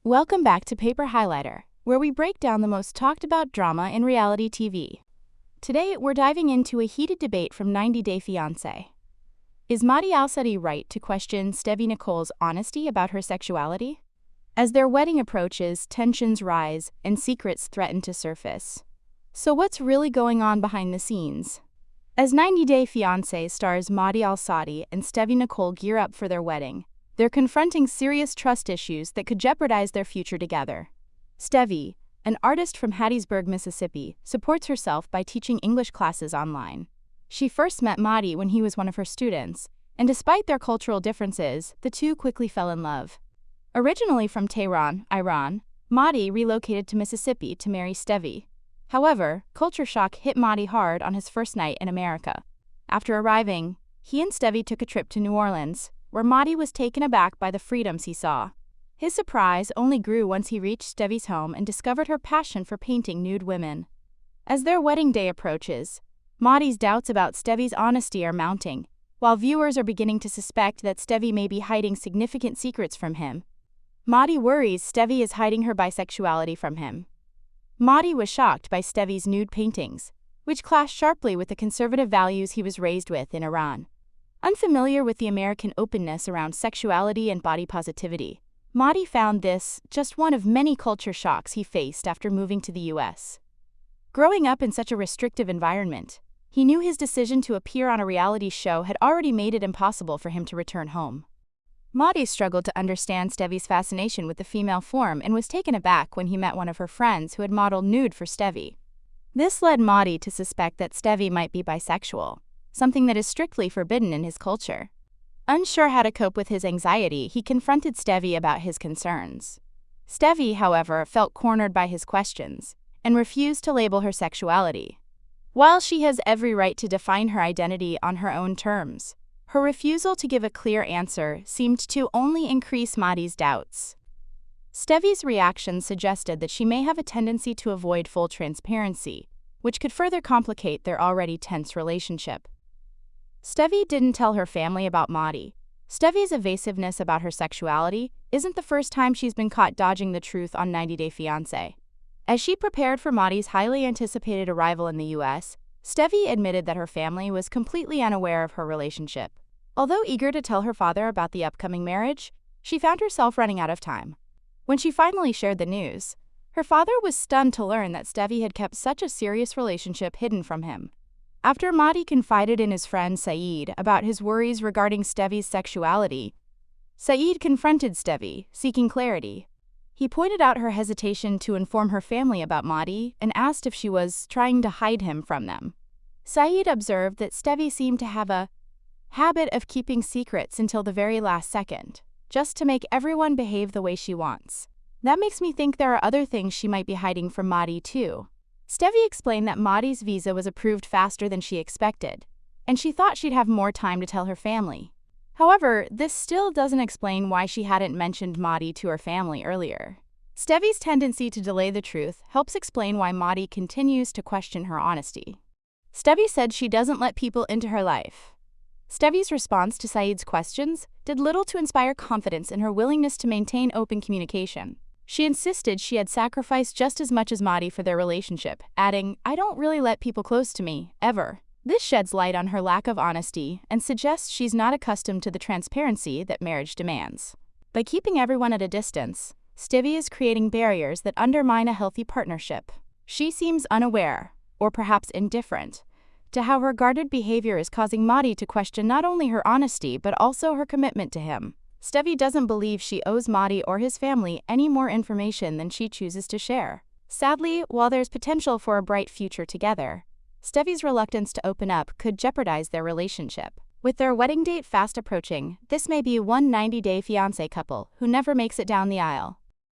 Welcome back to Paper Highlighter, where we break down the most talked about drama in reality TV. Today, we're diving into a heated debate from 90 Day Fiancé. Is Mahdi Al-Saadi right to question Stevi Nichole's honesty about her sexuality? As their wedding approaches, tensions rise and secrets threaten to surface. So what's really going on behind the scenes? As 90 Day Fiancé stars Mahdi Al-Saadi and Stevi Nichole gear up for their wedding, they're confronting serious trust issues that could jeopardize their future together. Stevi, an artist from Hattiesburg, Mississippi, supports herself by teaching English classes online. She first met Mahdi when he was one of her students, and despite their cultural differences, the two quickly fell in love. Originally from Tehran, Iran, Mahdi relocated to Mississippi to marry Stevi. However, culture shock hit Mahdi hard on his first night in America. After arriving, he and Stevi took a trip to New Orleans, where Mahdi was taken aback by the freedoms he saw. His surprise only grew once he reached Stevi's home and discovered her passion for painting nude women. As their wedding day approaches, Mahdi's doubts about Stevi's honesty are mounting, while viewers are beginning to suspect that Stevi may be hiding significant secrets from him. Mahdi worries Stevi is hiding her bisexuality from him. Mahdi was shocked by Stevi's nude paintings, which clashed sharply with the conservative values he was raised with in Iran. Unfamiliar with the American openness around sexuality and body positivity, Mahdi found this just one of many culture shocks he faced after moving to the U.S. Growing up in such a restrictive environment, he knew his decision to appear on a reality show had already made it impossible for him to return home. Mahdi struggled to understand Stevi's fascination with the female form and was taken aback when he met one of her friends who had modeled nude for Stevi. This led Mahdi to suspect that Stevi might be bisexual, something that is strictly forbidden in his culture. Unsure how to cope with his anxiety, he confronted Stevi about his concerns. Stevi, however, felt cornered by his questions and refused to label her sexuality. While she has every right to define her identity on her own terms, her refusal to give a clear answer seemed to only increase Mahdi's doubts. Stevi's reaction suggested that she may have a tendency to avoid full transparency, which could further complicate their already tense relationship. Stevi didn't tell her family about Mahdi. Stevi's evasiveness about her sexuality isn't the first time she's been caught dodging the truth on 90 Day Fiancé. As she prepared for Mahdi's highly anticipated arrival in the U.S., Stevi admitted that her family was completely unaware of her relationship. Although eager to tell her father about the upcoming marriage, she found herself running out of time. When she finally shared the news, her father was stunned to learn that Stevi had kept such a serious relationship hidden from him. After Mahdi confided in his friend Saeed about his worries regarding Stevi's sexuality, Saeed confronted Stevi, seeking clarity. He pointed out her hesitation to inform her family about Mahdi and asked if she was trying to hide him from them. Saeed observed that Stevi seemed to have a habit of keeping secrets until the very last second, just to make everyone behave the way she wants. That makes me think there are other things she might be hiding from Mahdi too. Stevi explained that Mahdi's visa was approved faster than she expected, and she thought she'd have more time to tell her family. However, this still doesn't explain why she hadn't mentioned Mahdi to her family earlier. Stevi's tendency to delay the truth helps explain why Mahdi continues to question her honesty. Stevi said she doesn't let people into her life. Stevi's response to Saeed's questions did little to inspire confidence in her willingness to maintain open communication. She insisted she had sacrificed just as much as Mahdi for their relationship, adding, "I don't really let people close to me, ever." This sheds light on her lack of honesty and suggests she's not accustomed to the transparency that marriage demands. By keeping everyone at a distance, Stevi is creating barriers that undermine a healthy partnership. She seems unaware, or perhaps indifferent, to how her guarded behavior is causing Mahdi to question not only her honesty but also her commitment to him. Stevi doesn't believe she owes Mahdi or his family any more information than she chooses to share. Sadly, while there's potential for a bright future together, Stevi's reluctance to open up could jeopardize their relationship. With their wedding date fast approaching, this may be one 90 Day Fiancé couple who never makes it down the aisle.